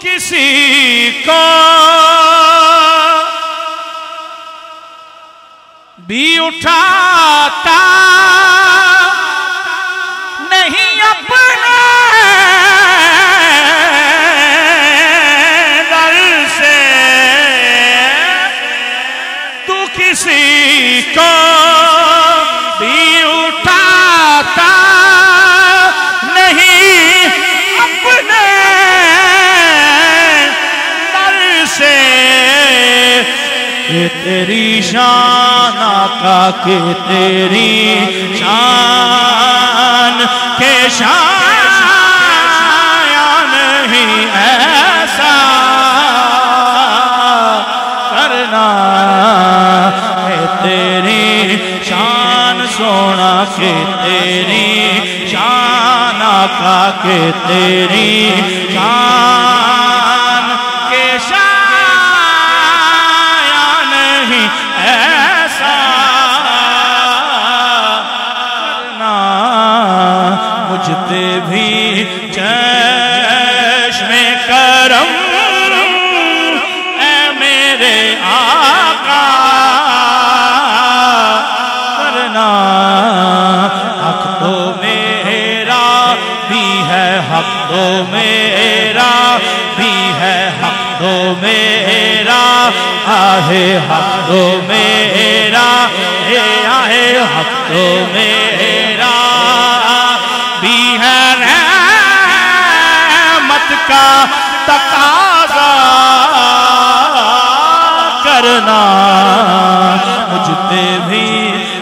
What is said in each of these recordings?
کسی کو بھی اٹھاتا نہیں اپنے در سے، تو کسی کو بھی اٹھاتا نہیں اپنے در سے، کہ تیری شان آقا کہ تیری شان کہ شان نہیں ایسا کرنا، کہ تیری شان سونا کہ تیری شان آقا کہ تیری شان کہ شان نہیں ایسا کرنا، مجھ پہ بھی چشم کرم اے میرے آقا کرنا، حق تو میرا بھی ہے، حق تو میرا بھی ہے، حق تو میرا آہے، حق تو میرا آہے، حق تو میرا بھی ہے، رحمت کا تقاضا کرنا، مجھ پہ بھی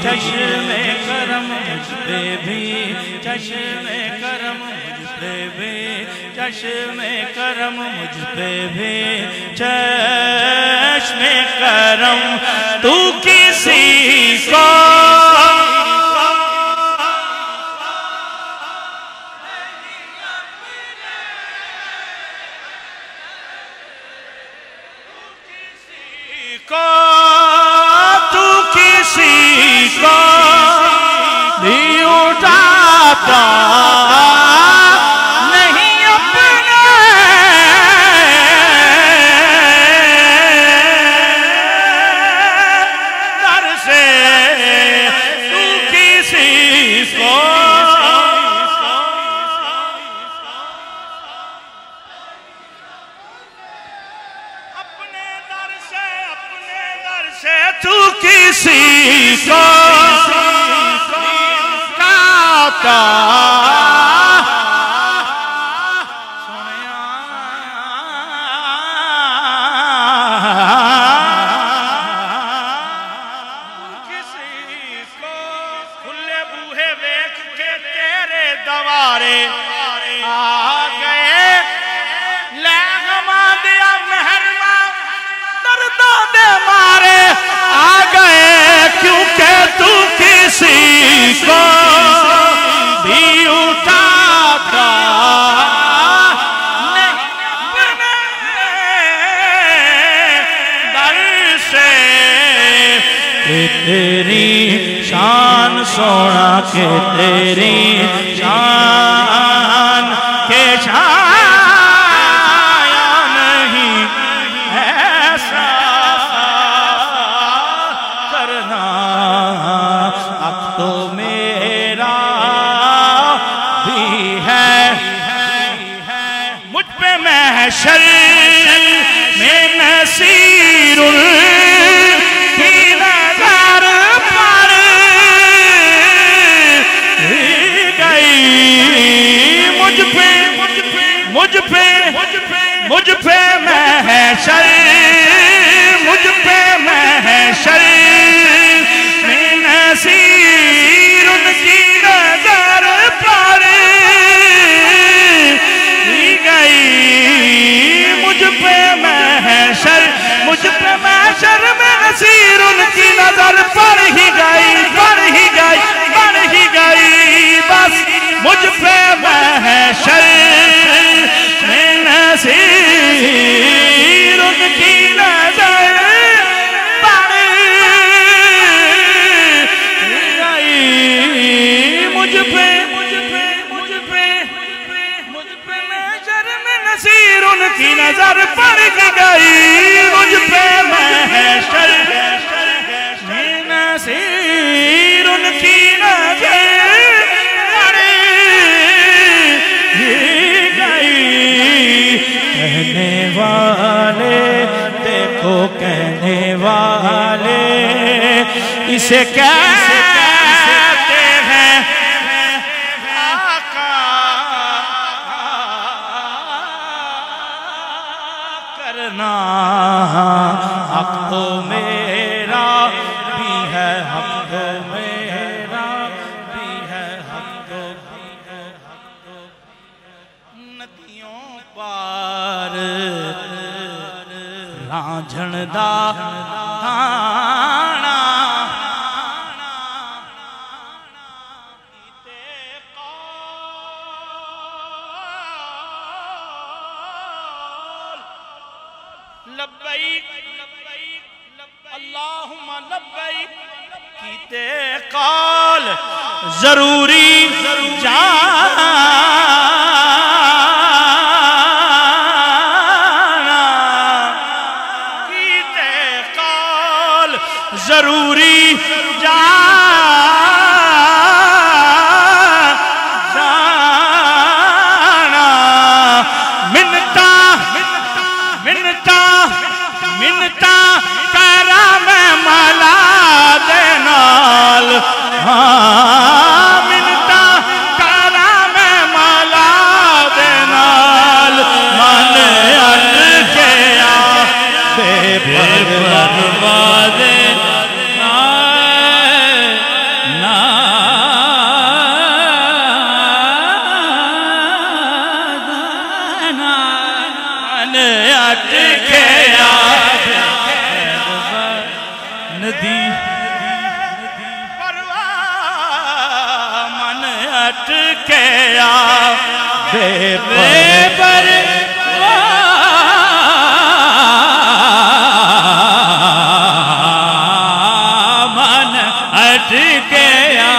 چشم کرم، مجھ پہ بھی چشم کرم، مجھ پہ بھی چشم کرم، مجھ پہ بھی چشم کرم، تو کسی کو تو کسی کو بھی اٹھاتا نہیں اپنے در سے، تو کسی کو تو کسی کو کہتا کسی کو کھلے بوہے ویکھ کے تیرے دوارے آ گئے، لے غما دیا مہرما دردوں دے مارے آ گئے، کیونکہ تو کسی کو بھی اٹھاتا نہیں اپنے در سے، کہ تیری شان سونا کہ تیری شان کہ شان نہیں ایسا کرنا، اب تو میرا بھی ہے، مجھ پہ محشر میں نصیر کی نظر پڑ گئی، مجھ پہ محشر، مجھ پہ محشر میں نصیر کی نظر پڑ گئی، مجھ پہ محشر میں نصیر کی نظر پڑ ہی گئی، بس مجھ پہ محشر میں نصیر کی نظر پڑ گئی، مجھ پہ محشر میں نصیر ان کی نظر پڑ گئی مجھ پہ محشر میں نصیر ان کی نظر پڑ گئی کہنے والے دیکھو کہنے والے اسے کہتے ہیں آقا کرنا حق تو میرا بھی ہے حق تو میرا بھی ہے حق تو ندیوں پار رانجھن دا لبیک اللہم لبیک کیتے قول ضروری جانا کیتے قول ضروری جانا منتا کرم ملا دینال منتا کرم ملا دینال من اٹکیا بے پرواہ دے ندی پرواہ من اٹکیا بے پرواہ من اٹکیا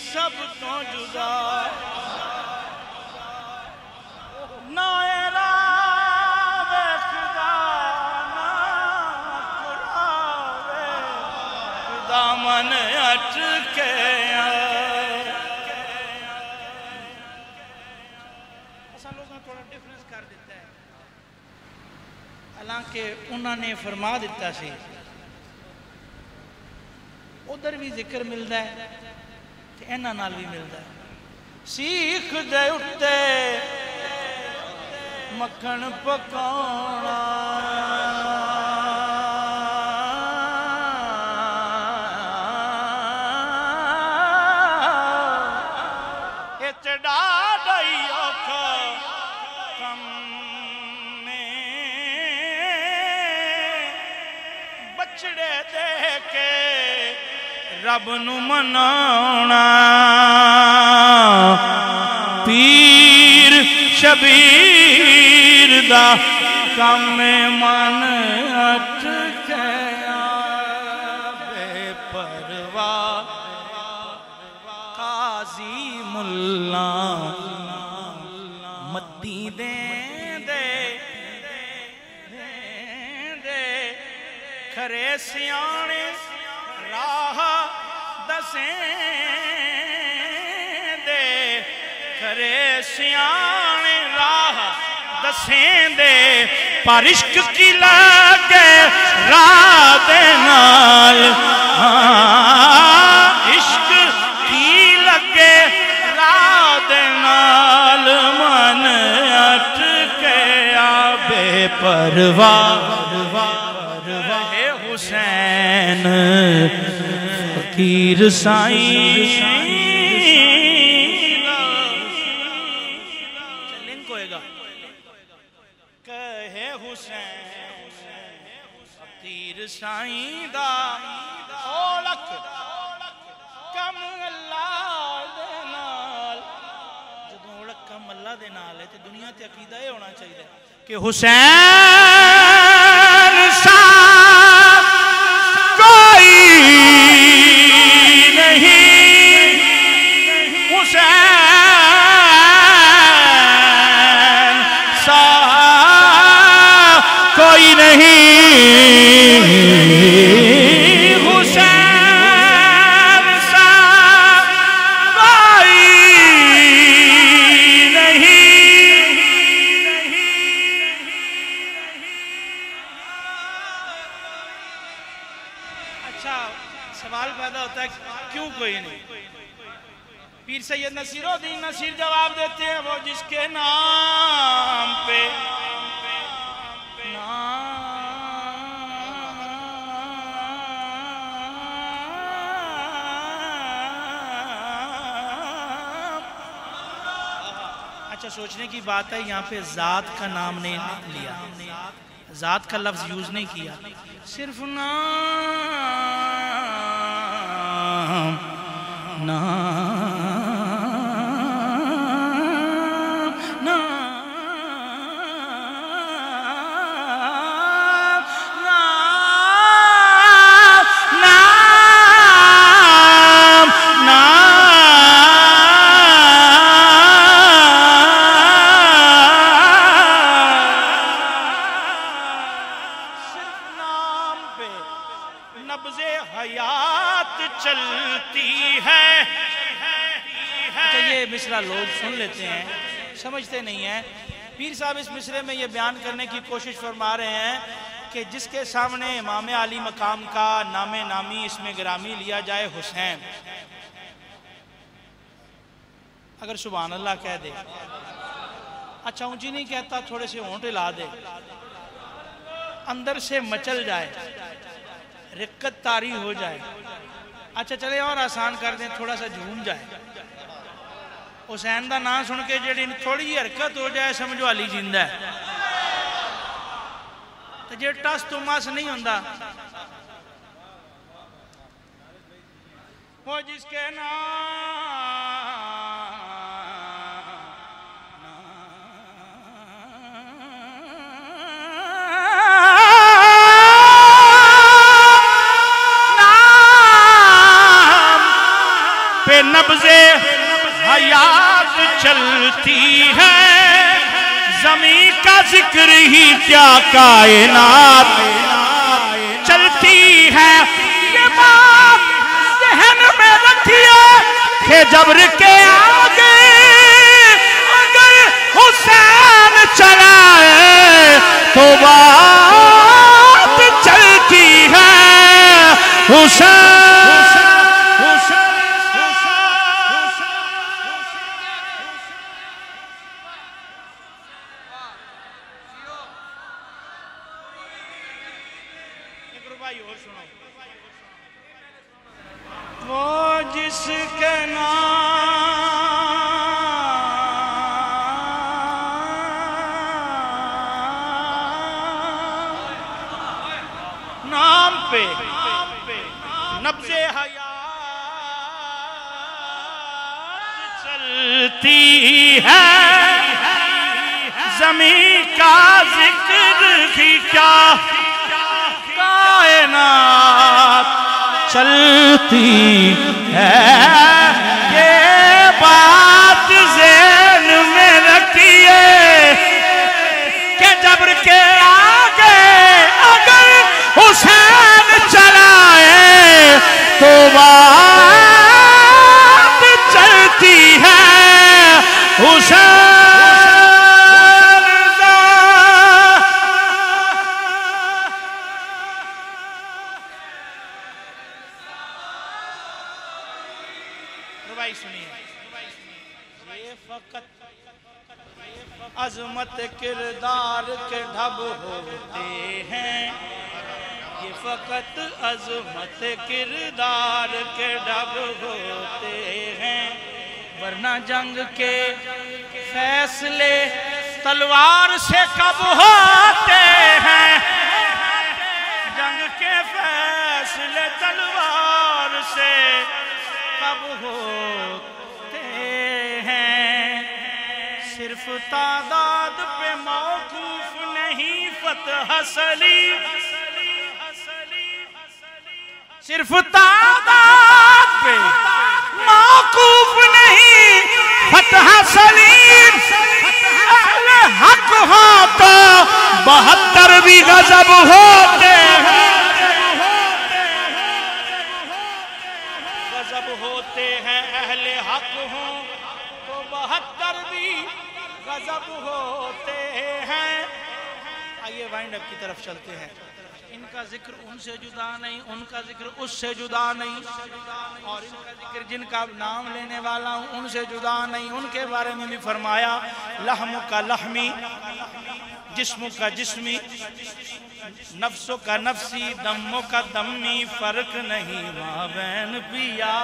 سب تو جدا نائرہ خدا نا قرآن خدا من اٹکے ایسا لوگوں تھوڑا ڈیفرنس کر دیتا ہے حالانکہ انہوں نے فرما دیتا سی ادھر بھی ذکر ملتا ہے اینا نال بھی ملتا ہے سیکھ دے اٹھتے مکھن پکانا اتڑا ڈائی اوکھا کم میں بچڑے دے کے رب نو مناونا پیر شبیر دا کم من اٹکیا بے پرواہ قاضی ملا مدی دیں دے کھرے سیانے راہ دسیں دے کھرے سیانے راہ دسیں دے پر عشق کی لگے راہ دے نال عشق کی لگے راہ دے نال من اٹکیا بے پرواہ حسین فقیر سائیں لنک ہوئے گا کہے حسین فقیر سائیں دا اولک کم اللہ دے نال جدوں اولک کم اللہ دے نال ہے تو دنیا تے عقیدہ یہ ہونا چاہیے کہ حسین سا کوئی نہیں حسین سا کوئی نہیں حسین سا کوئی نہیں اچھا سوال پیدا ہوتا ہے کیوں کوئی نہیں پیر سید نصیر الدین نصیر جواب دیتے ہیں وہ جس کے نام پہ اچھا سوچنے کی بات ہے یہاں پہ ذات کا نام نہیں لیا ذات کا لفظ یوز نہیں کیا صرف نام نبض حیات چلتی ہے اچھا یہ مصرع لوگ سن لیتے ہیں سمجھتے نہیں ہیں پیر صاحب اس مصرے میں یہ بیان کرنے کی کوشش فرما رہے ہیں کہ جس کے سامنے امام علی مقام کا نام نامی اسم گرامی لیا جائے حسین اگر سبحان اللہ کہہ دے اچھا اونچی نہیں کہتا تھوڑے سے ہونٹ ہلا دے اندر سے مچل جائے رقت طاری ہو جائے اچھا چلے اور آسان کر دیں تھوڑا سا جھوم جائے حسین دا نام سن کے جڑی تھوڑی جی حرکت ہو جائے سمجھو علی زندہ ہے تو جے ٹس تو مس نہیں ہوندا وہ جس کے نبض حیات چلتی ہے زمین کا ذکر ہی کیا کائنات چلتی ہے یہ بات ذہن میں رکھیے کہ جبر کے آگے اگر حسین چلائے تو بات چلتی ہے حسین وہ جس کے نام پہ نبض حیات چلتی ہے زمین کا ذکر ہی کیا کائنات چلتی ہے یہ بات ذہن میں رکھیے کہ جبر کے آگے اگر حسین چلائے تو بات چلتی ہے حسین عظمت کردار کے ڈھب ہوتے ہیں یہ فقط عظمت کردار کے ڈھب ہوتے ہیں ورنہ جنگ کے فیصلے تلوار سے کب ہوتے ہیں جنگ کے فیصلے تلوار سے کب ہوتے ہیں صرف تعداد پہ موقوف نہیں فتح سلیم صرف تعداد پہ موقوف نہیں فتح سلیم اہل حق ہو تو 72 بھی غضب ہوتے ہیں غضب ہوتے ہیں اہل حق ہوں تو 72 بھی غضب ہوتے ہیں آئیے وائنڈ اپ کی طرف چلتے ہیں ان کا ذکر ان سے جدا نہیں ان کا ذکر اس سے جدا نہیں اور ان کا ذکر جن کا نام لینے والا ہوں ان سے جدا نہیں ان کے بارے میں بھی فرمایا لحم کا لحمی جسم کا جسمی نفس کا نفسی دم کا دمی فرق نہیں مابین پیا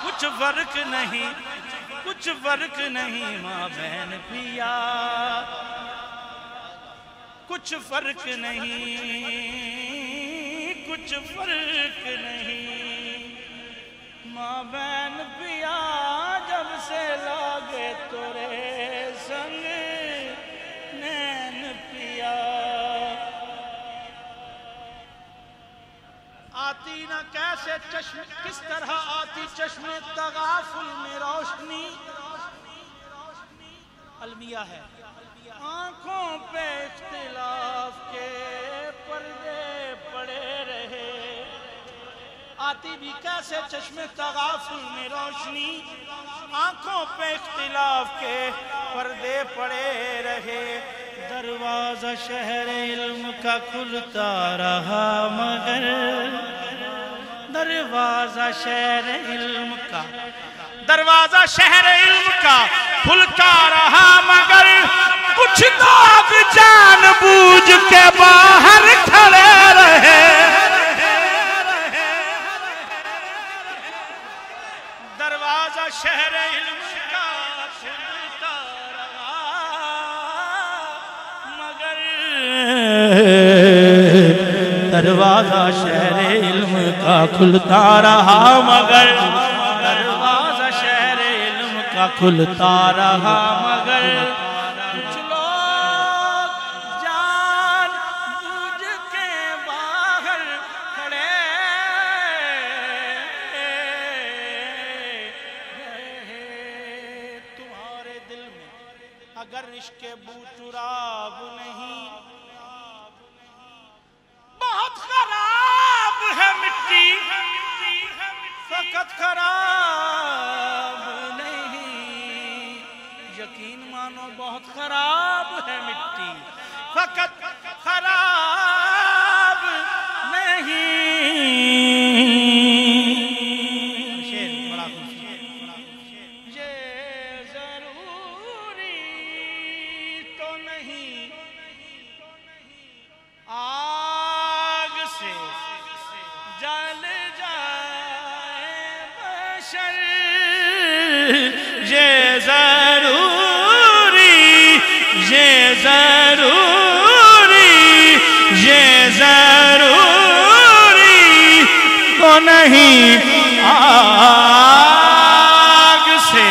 کچھ فرق نہیں کچھ فرق نہیں مابین پیا کچھ فرق نہیں کچھ فرق نہیں مابین پیا جب سے لاگے تورے سنگ نین پیا آتی نہ کیسے چشم کس طرح آتی چشم تغافل میں روشنی المیہ ہے آنکھوں پہ اختلاف کے پردے پڑے رہے آتی بھی کیسے چشم تغافل میں روشنی آنکھوں پہ اختلاف کے پردے پڑے رہے دروازہ شہر علم کا کھلتا رہا مگر دروازہ شہر علم کا دروازہ شہر علم کا کھلتا رہا مگر کچھ لوگ جان بوجھ کے باہر کھڑے رہے دروازہ شہر علم کا کھلتا رہا مگر دروازہ شہر علم کا کھلتا رہا مگر دروازہ شہر علم کا کھلتا رہا مگر کچھ لوگ جان بوجھ کے باہر کھڑے تمہارے دل میں اگر عشق بو تراب نہیں بہت خراب ہے مٹی فقط خراب نہیں یقین مانو بہت خراب ہے مٹی فقط خراب نہیں یہ ضروری تو نہیں آگ سے جل جائے بشر یہ ضروری یہ ضروری یہ ضروری نہیں آگ سے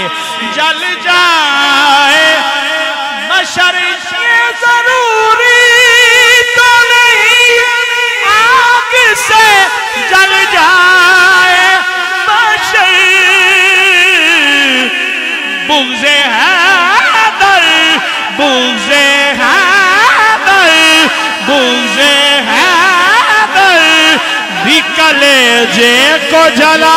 جل جائے بشر یہ ضروری تو نہیں آگ سے جل جائے بشر بغض حیدر بغض حیدر بغض حیدر بھی کلیجے کو جلا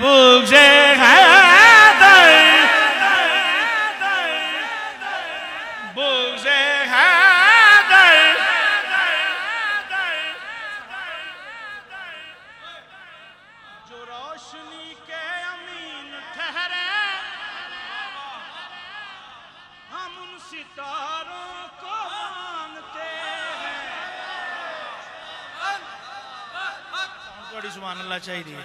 بغض حیدر بغض حیدر جو روشنی کے امین ٹھہرے ہم ان ستاروں کو مانتے ہیں بڑی سبحان اللہ چاہیے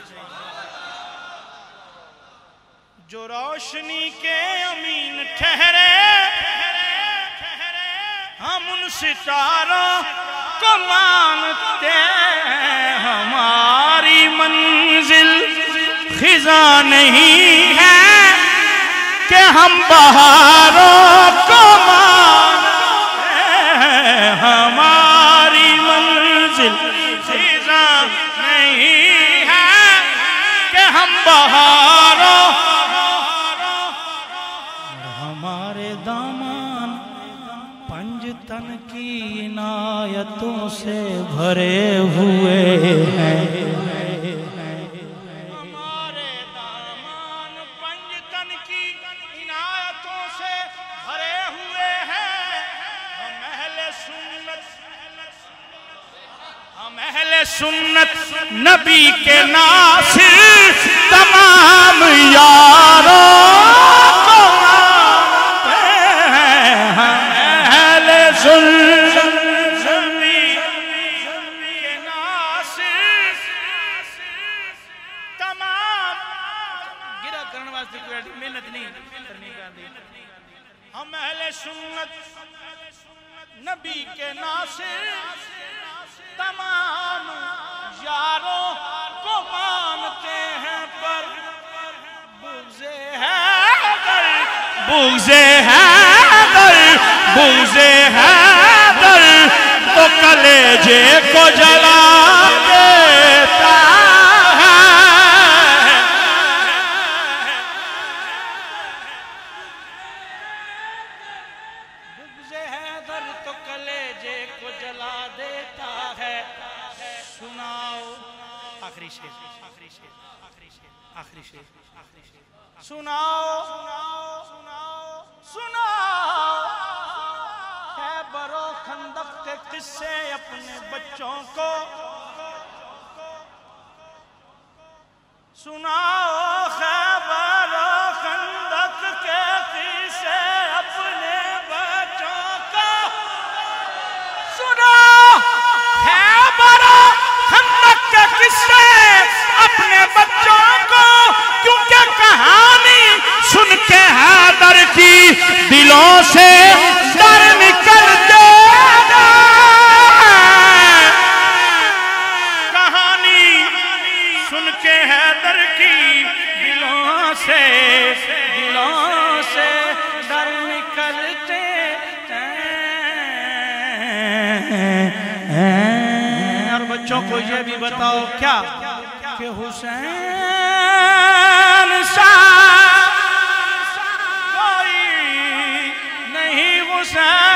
جو روشنی کے امین ٹھہرے ہم ان ستاروں کو مانتے ہیں ہماری منزل خزاں نہیں ہے کہ ہم بہاروں کو مانتے ہیں ہماری منزل خزاں نہیں ہے کہ ہم بہاروں ہمارے دامان پنجتن کی عنایتوں سے بھرے ہوئے ہیں ہمارے دامان پنجتن کی عنایتوں سے بھرے ہوئے ہیں ہم اہل سنت نبی کے ناصر تمام یاروں ہم اہل سنت نبی کے ناصر تمام یاروں کو مانتے ہیں پر بغض حیدر بغض حیدر بغض حیدر تو کلیجے کو جلا دیتا ہے بغض حیدر تو کلیجے کو جلا دیتا ہے سناؤ آخری شعر سناؤ خیبر و خندق کے قصے اپنے بچوں کو سناؤ خیبر و خندق کے قصے اپنے بچوں کو سناؤ خیبر و خندق کے قصے اپنے بچوں کو کیونکہ کہانی سن کے حیدر کی دلوں سے ڈر نکلتے کہانی سن کے حیدر کی دلوں سے ڈر نکلتے اور بچوں کو یہ بھی بتاؤ کیا کہ حسین سا کوئی نہیں حسین